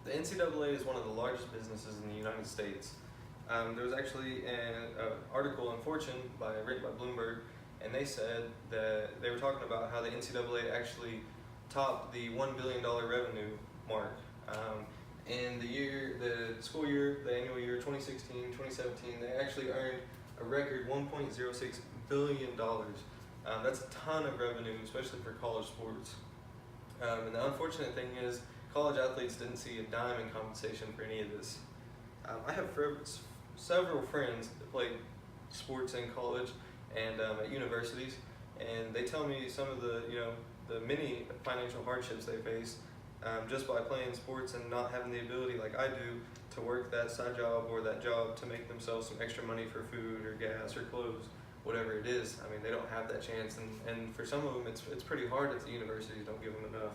The NCAA is one of the largest businesses in the United States. There was actually an article in Fortune written by Bloomberg, and they said that they were talking about how the NCAA actually topped the $1 billion revenue mark. In the school year, the annual year 2016, 2017, they actually earned a record $1.06 billion. That's a ton of revenue, especially for college sports. And the unfortunate thing is, college athletes didn't see a dime in compensation for any of this. I have several friends that played sports in college and at universities, and they tell me some of the many financial hardships they face just by playing sports and not having the ability like I do to work that side job or that job to make themselves some extra money for food or gas or clothes, whatever it is. I mean, they don't have that chance, and for some of them it's pretty hard if the universities don't give them enough.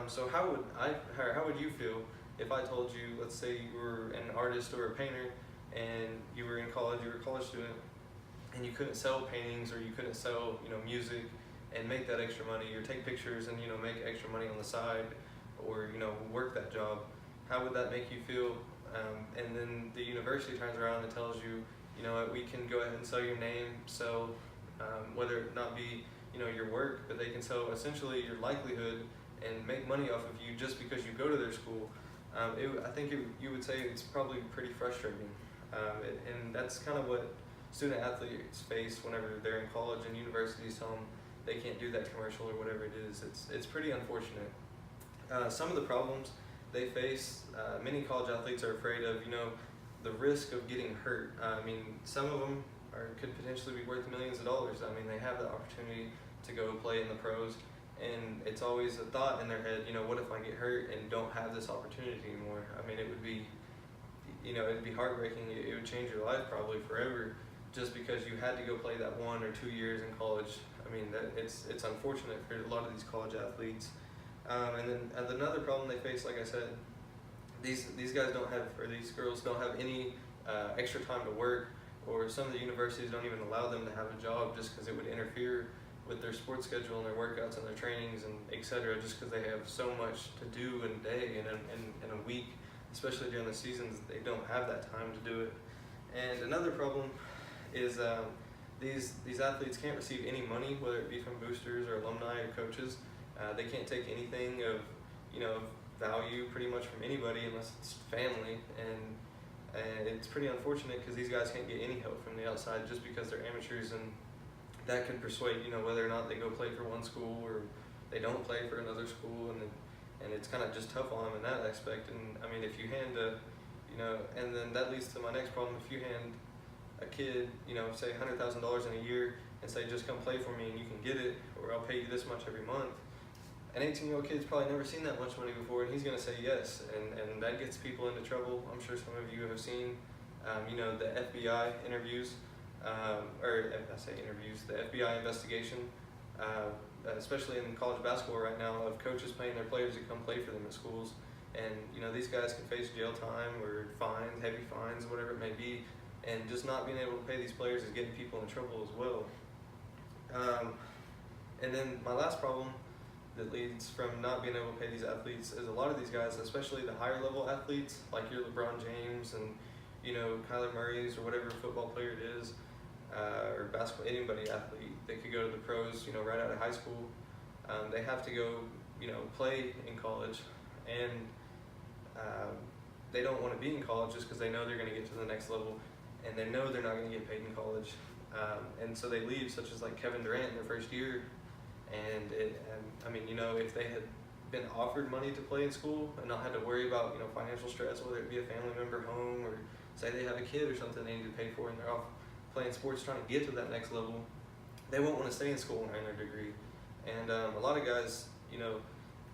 So how would you feel if I told you, let's say you were an artist or a painter and you were in college, you were a college student, and you couldn't sell paintings or you couldn't sell music and make that extra money, or take pictures and make extra money on the side, or work that job? How would that make you feel? And then the university turns around and tells you, we can go ahead and sell your name, sell whether it not be your work, but they can sell essentially your livelihood and make money off of you just because you go to their school. I think you would say it's probably pretty frustrating, and that's kind of what student athletes face whenever they're in college, and universities tell them they can't do that commercial or whatever it is. It's pretty unfortunate. Some of the problems they face, many college athletes are afraid of, the risk of getting hurt. I mean, some of them could potentially be worth millions of dollars. I mean, they have the opportunity to go play in the pros, and it's always a thought in their head, what if I get hurt and don't have this opportunity anymore? I mean, it would be, it'd be heartbreaking. It would change your life probably forever, just because you had to go play that 1 or 2 years in college. I mean, it's unfortunate for a lot of these college athletes. And then another problem they face, like I said, these guys don't have, or these girls don't have any extra time to work, or some of the universities don't even allow them to have a job just because it would interfere with their sports schedule and their workouts and their trainings and etc. Just because they have so much to do in a day and in a week, especially during the seasons, they don't have that time to do it. And another problem is these athletes can't receive any money, whether it be from boosters or alumni or coaches. They can't take anything of value pretty much from anybody unless it's family, and it's pretty unfortunate because these guys can't get any help from the outside just because they're amateurs, and that could persuade whether or not they go play for one school or they don't play for another school, and it's kind of just tough on them in that aspect. And I mean, if you hand and then that leads to my next problem. If you hand a kid say $100,000 in a year and say, just come play for me and you can get it, or I'll pay you this much every month, an 18-year-old kid's probably never seen that much money before, and he's going to say yes, and that gets people into trouble. I'm sure some of you have seen, the FBI interviews, or I say interviews, the FBI investigation, especially in college basketball right now, of coaches paying their players to come play for them at schools. And these guys can face jail time or fines, heavy fines, whatever it may be, and just not being able to pay these players is getting people in trouble as well. And then my last problem that leads from not being able to pay these athletes is a lot of these guys, especially the higher level athletes, like your LeBron James and Kyler Murray's or whatever football player it is, or basketball, anybody athlete, they could go to the pros, right out of high school. They have to go, play in college, and they don't want to be in college just because they know they're going to get to the next level, and they know they're not going to get paid in college, and so they leave, such as like Kevin Durant in their first year. And I mean, if they had been offered money to play in school and not had to worry about, financial stress, whether it be a family member home or say they have a kid or something they need to pay for and they're off playing sports trying to get to that next level, they won't want to stay in school and earn their degree. And a lot of guys,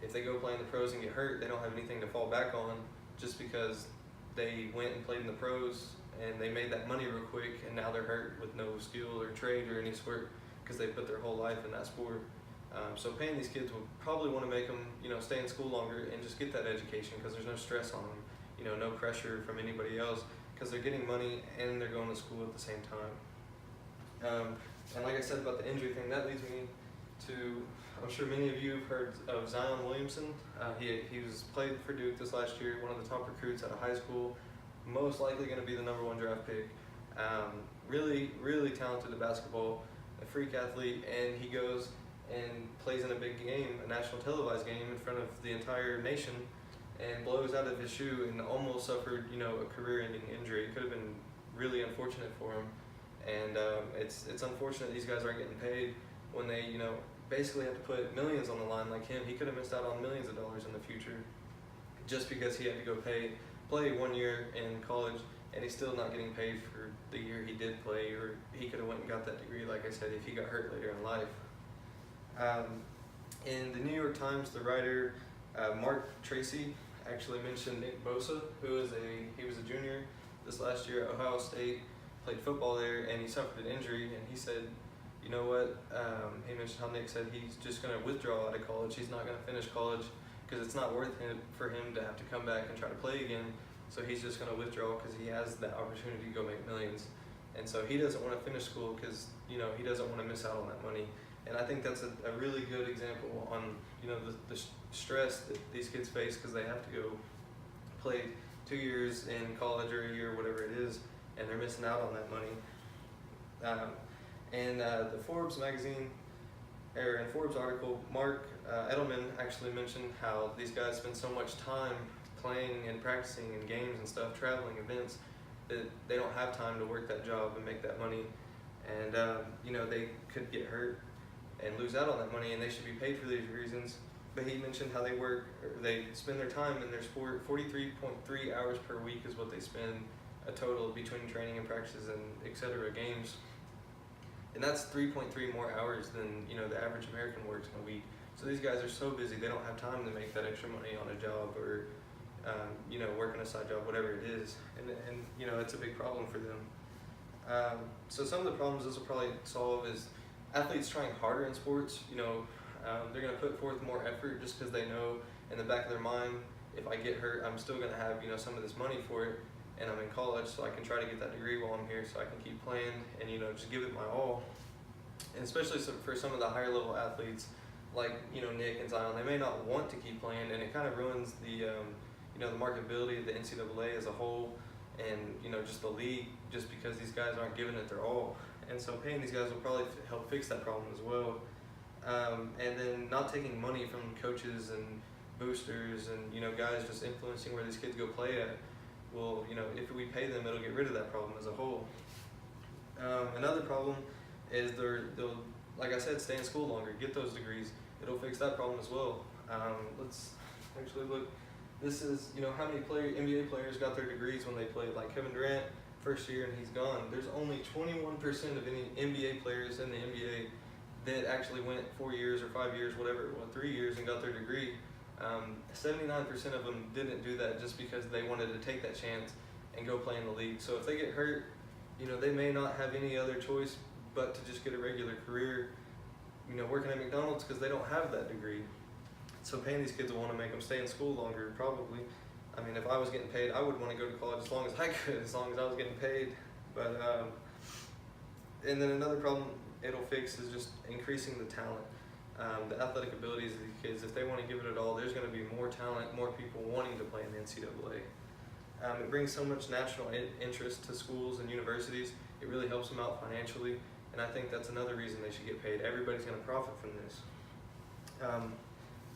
if they go play in the pros and get hurt, they don't have anything to fall back on just because they went and played in the pros and they made that money real quick, and now they're hurt with no skill or trade or any sort because they put their whole life in that sport. So paying these kids will probably want to make them, stay in school longer and just get that education, because there's no stress on them, no pressure from anybody else, because they're getting money and they're going to school at the same time. And like I said about the injury thing, that leads me to, I'm sure many of you have heard of Zion Williamson. He was played for Duke this last year, one of the top recruits out of high school, most likely going to be the #1 draft pick. Really talented at basketball, a freak athlete, and he goes and plays in a big game, a national televised game in front of the entire nation, and blows out of his shoe and almost suffered, a career-ending injury. It could have been really unfortunate for him, and it's unfortunate these guys aren't getting paid when they, basically have to put millions on the line like him. He could have missed out on millions of dollars in the future just because he had to go play 1 year in college, and he's still not getting paid for the year he did play, or he could have went and got that degree, like I said, if he got hurt later in life. In the New York Times, the writer Mark Tracy actually mentioned Nick Bosa, he was a junior this last year at Ohio State, played football there, and he suffered an injury, and he said, you know what, he mentioned how Nick said he's just going to withdraw out of college. He's not going to finish college because it's not worth it for him to have to come back and try to play again. So he's just going to withdraw because he has that opportunity to go make millions. And so he doesn't want to finish school because, he doesn't want to miss out on that money. And I think that's a really good example on, the stress that these kids face because they have to go play 2 years in college or a year, whatever it is, and they're missing out on that money. In the Forbes magazine, or in Forbes article, Mark Edelman actually mentioned how these guys spend so much time playing and practicing in games and stuff, traveling events, that they don't have time to work that job and make that money. And, they could get hurt and lose out on that money, and they should be paid for these reasons. But he mentioned how they spend their time in their sport, 43.3 hours per week is what they spend a total between training and practices and etc. games. And that's 3.3 more hours than, the average American works in a week. So these guys are so busy, they don't have time to make that extra money on a job or, working a side job, whatever it is. And it's a big problem for them. So some of the problems this will probably solve is athletes trying harder in sports. They're going to put forth more effort just because they know in the back of their mind, if I get hurt, I'm still going to have, some of this money for it. And I'm in college, so I can try to get that degree while I'm here, so I can keep playing and just give it my all. And especially for some of the higher level athletes, like Nick and Zion, they may not want to keep playing, and it kind of ruins the the marketability of the NCAA as a whole, and just the league, just because these guys aren't giving it their all. And so paying these guys will probably help fix that problem as well. And then not taking money from coaches and boosters and guys just influencing where these kids go play at. Well, if we pay them, it'll get rid of that problem as a whole. Another problem is they'll, like I said, stay in school longer, get those degrees. It'll fix that problem as well. Let's actually look. This is, how many NBA players got their degrees when they played. Like Kevin Durant, first year and he's gone. There's only 21% of any NBA players in the NBA that actually went 4 years or 5 years, whatever, 3 years and got their degree. 79% of them didn't do that just because they wanted to take that chance and go play in the league. So if they get hurt, they may not have any other choice but to just get a regular career, working at McDonald's because they don't have that degree. So paying these kids will want to make them stay in school longer, probably. I mean, if I was getting paid, I would want to go to college as long as I could, as long as I was getting paid. But, and then another problem it'll fix is just increasing the talent. The athletic abilities of these kids, if they want to give it at all, there's going to be more talent, more people wanting to play in the NCAA. It brings so much national interest to schools and universities. It really helps them out financially, and I think that's another reason they should get paid. Everybody's going to profit from this.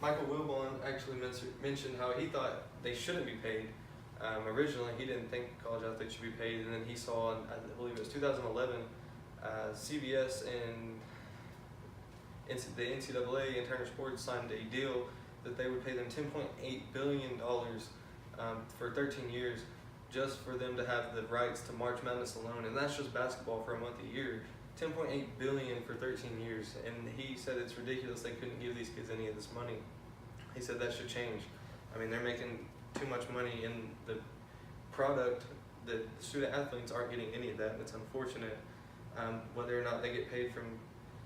Michael Wilbon actually mentioned how he thought they shouldn't be paid. Originally, he didn't think college athletes should be paid, and then he saw, I believe it was 2011, CBS and the NCAA and Turner Sports signed a deal that they would pay them $10.8 billion for 13 years just for them to have the rights to March Madness alone, and that's just basketball for a month a year. $10.8 billion for 13 years, and he said it's ridiculous they couldn't give these kids any of this money. He said that should change. I mean, they're making too much money in the product. The student athletes aren't getting any of that, and it's unfortunate. Whether or not they get paid from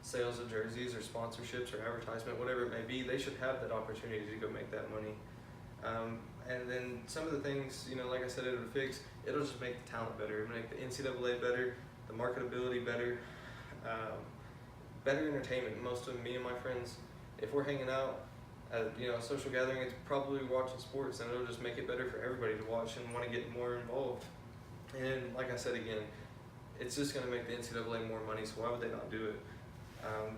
sales of jerseys or sponsorships or advertisement, whatever it may be, they should have that opportunity to go make that money. And then some of the things, like I said, it'll just make the talent better, it'll make the NCAA better, the marketability better. better entertainment. Most of me and my friends, if we're hanging out at a social gathering, it's probably watching sports, and it'll just make it better for everybody to watch and want to get more involved. And like I said again, it's just going to make the NCAA more money, so why would they not do it?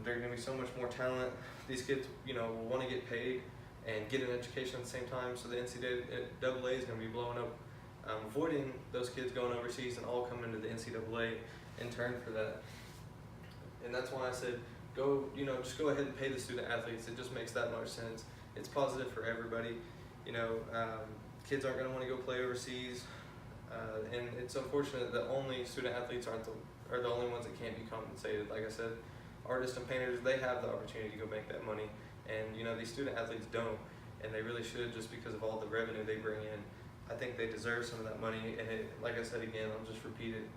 There's going to be so much more talent. These kids, will want to get paid and get an education at the same time, so the NCAA is going to be blowing up, avoiding those kids going overseas and all coming to the NCAA in turn for that. And that's why I said, just go ahead and pay the student athletes. It just makes that much sense. It's positive for everybody. Kids aren't going to want to go play overseas, and it's unfortunate that only student athletes are the only ones that can't be compensated. Like I said, artists and painters, they have the opportunity to go make that money, and these student athletes don't, and they really should, just because of all the revenue they bring in. I think they deserve some of that money, and like I said again, I'll just repeat it.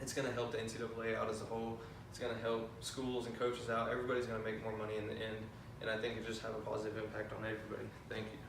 It's going to help the NCAA out as a whole. It's going to help schools and coaches out. Everybody's going to make more money in the end, and I think it just have a positive impact on everybody. Thank you.